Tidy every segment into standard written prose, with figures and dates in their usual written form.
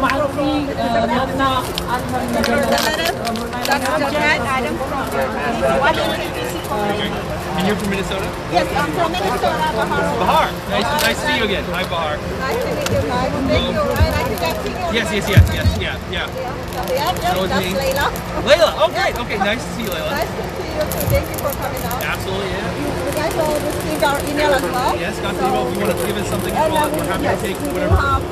معروفين لنا عنهم And you're from Minnesota? Yes, I'm from Minnesota, Bahar. Bahar. Nice to see you again. Hi, Bahar. Nice to meet you guys. Thank you. Right? I think I've seen you. Yes. Yeah. That's Layla. Layla. Oh, great. Okay, nice to see you, Layla. Nice to see you too. Thank you for coming out. Absolutely, yeah. You guys all received our email as well. Yes, got the email. If you want to give us something as well, we're happy to take we whatever. do have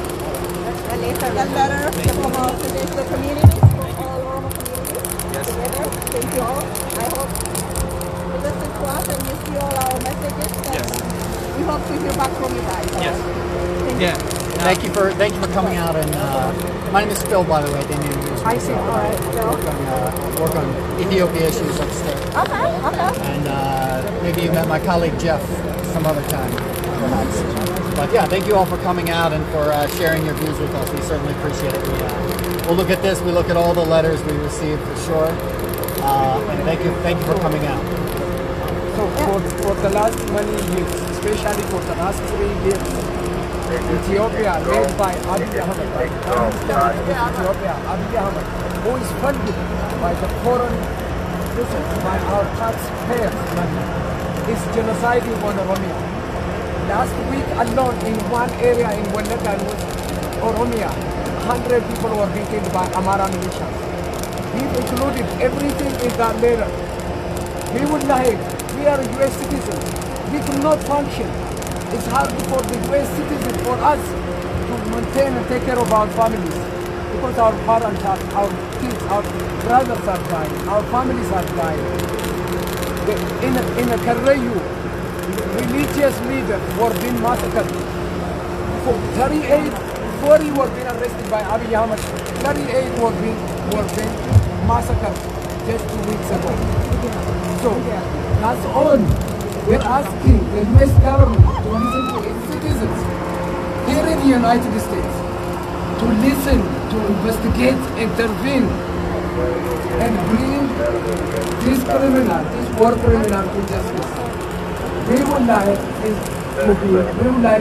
a letter from our the communities, from all Oromo communities together. Thank you all. I hope you listen to us and you see all our messages. Yes. We hope to hear back from you guys. Yes. Thank you for coming out. And my name is Phil, by the way. They didn't introduce I see. All right. Work on Ethiopia issues upstate. Okay. And maybe you met my colleague Jeff some other time, perhaps. But yeah, thank you all for coming out and for sharing your views with us. We certainly appreciate it. We'll look at this. We look at all the letters we received for sure. And thank you for coming out. So for the last many years, especially for the last 3 years, Ethiopia, led by Abiy Ahmed, Ethiopia, Abiy Ahmed, who is funded by the foreign by our taxpayers' money, is genociding on Oromia. Last week alone, in one area in Wallata, Oromia, 100 people were being killed by Amara militias. He included everything in that letter. We would like, we are US citizens, we could not function. It's hard for the US citizens, for us, to maintain and take care of our families. Because our parents, our kids, our brothers are dying, our families are dying. In a Karayu, religious leaders were being massacred. For 38, 40 were being arrested by Abiy Ahmed, 38 were being massacred just 2 weeks ago. So, that's all. We're asking the US government to listen to its citizens here in the United States, to listen, to investigate, intervene, and bring this criminal, this war criminal to justice. We would like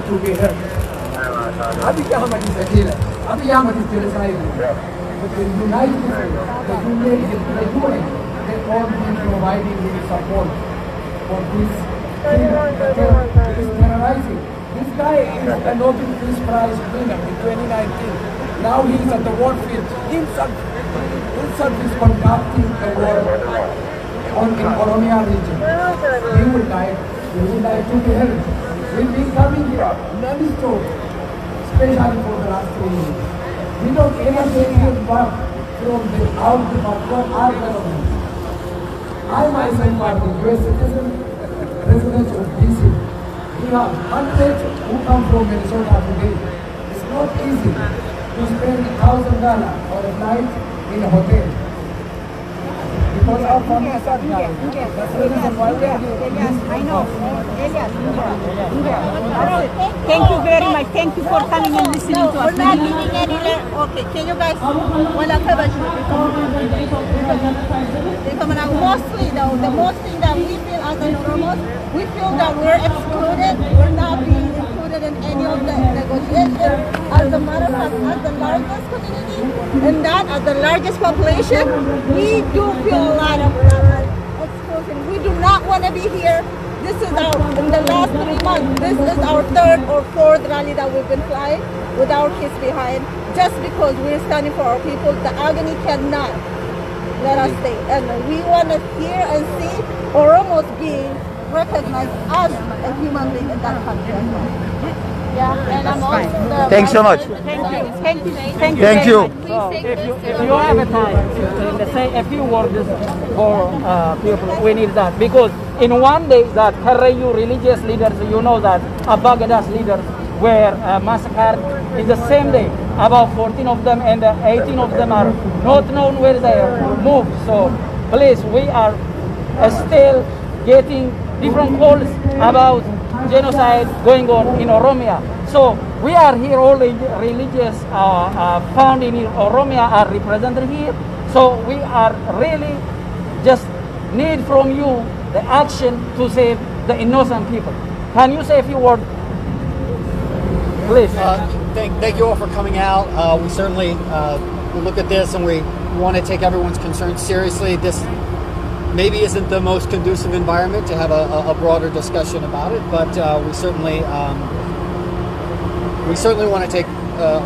to be heard. Abiy Ahmed is a killer. Abiy Ahmed is genocidal. But the United States, the UN, they all been providing him support for this terrorizing. This guy is a Nobel Peace Prize winner in 2019. Now he is at the war field. Himself is conducting a war in Oromia region. We would like to be heard. We've been coming here non-stop, especially for the last 3 years. We don't ever get here back from our government. I myself am a US citizen, resident of DC. We have hundreds who come from Minnesota today. It's not easy to spend $1,000 for a night in a hotel. Because our families are dying. That's the reason why we are here. I know. Thank you very much. Thank you for coming and listening to us. We're not giving any okay, can you guys mostly though, the most thing that we feel as an Oromos, we feel that we're excluded, we're not being included in any of the negotiations. As a matter of fact, as the largest community, and that as the largest population, we do feel a lot of exclusion. We do not want to be here. This is in the last 3 months, this is our 3rd or 4th rally that we've been flying with our kids behind, just because we're standing for our people. The agony cannot let us stay. And we want to hear and see Oromos being recognized as a human being in that country as well. Yeah, and I'm also Thanks so much. Thank you. So if you have a time, let's say a few words for people, we need that. Because in one day that Karayu religious leaders, you know that Abagadas leaders were massacred in the same day. About 14 of them, and 18 of them are not known where they are moved. So please, we are still getting different calls about genocide going on in Oromia. So we are here, all the religious found in Oromia are represented here. So we are really just need from you the action to save the innocent people. Can you say a few words, please? thank you all for coming out. We certainly look at this and we want to take everyone's concerns seriously. This maybe isn't the most conducive environment to have a broader discussion about it, but we certainly want to take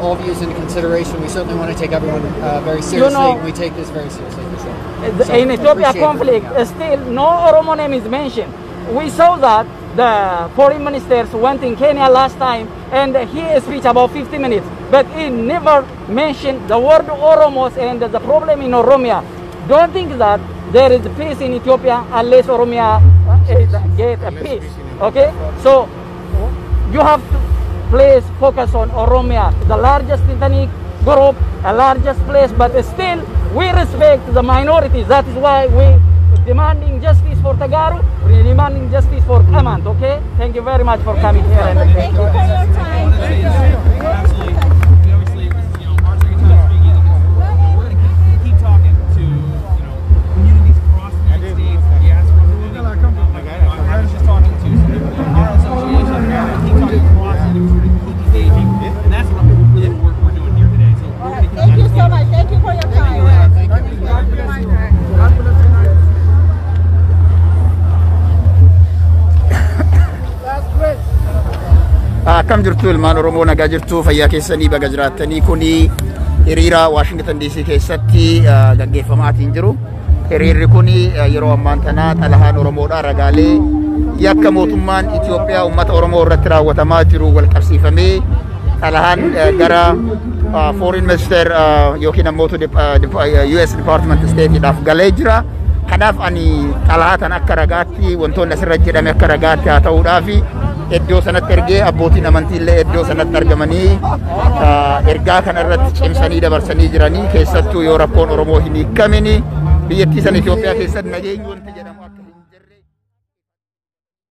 all views into consideration. We certainly want to take everyone very seriously. We take this very seriously for sure. So, in Ethiopia conflict, still no Oromo name is mentioned. We saw that the foreign ministers went in Kenya last time and he speech about 50 minutes, but he never mentioned the word Oromos and the problem in Oromia. Don't think that there is peace in Ethiopia unless Oromia get a peace. Okay, so you have to place focus on Oromia, the largest ethnic group, a largest place, but still we respect the minorities. That is why we demanding justice for Tagaru, we demanding justice for Kamant. Okay, thank you very much for coming here. And Thank you for your time. Thank you. Absolutely. We obviously, our secretary speaking. We're going to keep talking to, communities across the United States, the diaspora community. I was just talking to some people in our association. Keep talking across and keep engaging. And that's what really we're doing here today. So All right. Thank you so much. Thank you for your time. thank you. God bless you. God bless you. That's great. Akkam jirtu ilmaan Oromoo nagaa jirtu fayyaa keessanii baga jiraattanii kuni hiriira Washington DC keessatti gaggeeffamaatiin jiru. Hiriirri kuni yeroo ammaan tana xalahaan Oromoodhaa ragaalee yakka mootummaan Itoophiyaa uummata Oromoo irratti raawwatamaa jiru wal qabsiifamee xalahaan gara foreign minister yookiin ammoo US Department of State dhaaf galee jira. Kanaaf ani xalahaa tan akka ragaatti wantoonni asirra jedhame akka ragaatti haa ta'uudhaafi iddoo sanatti ergee abbootiin amantiillee iddoo sanatti argamanii ergaa kana irratti cimsanii dabarsanii jiranii keessattuu yoo rakkoon Oromoo hin hiikamini biyyattii san Itoophiyaa keessatti nageenyi wanti jedhamu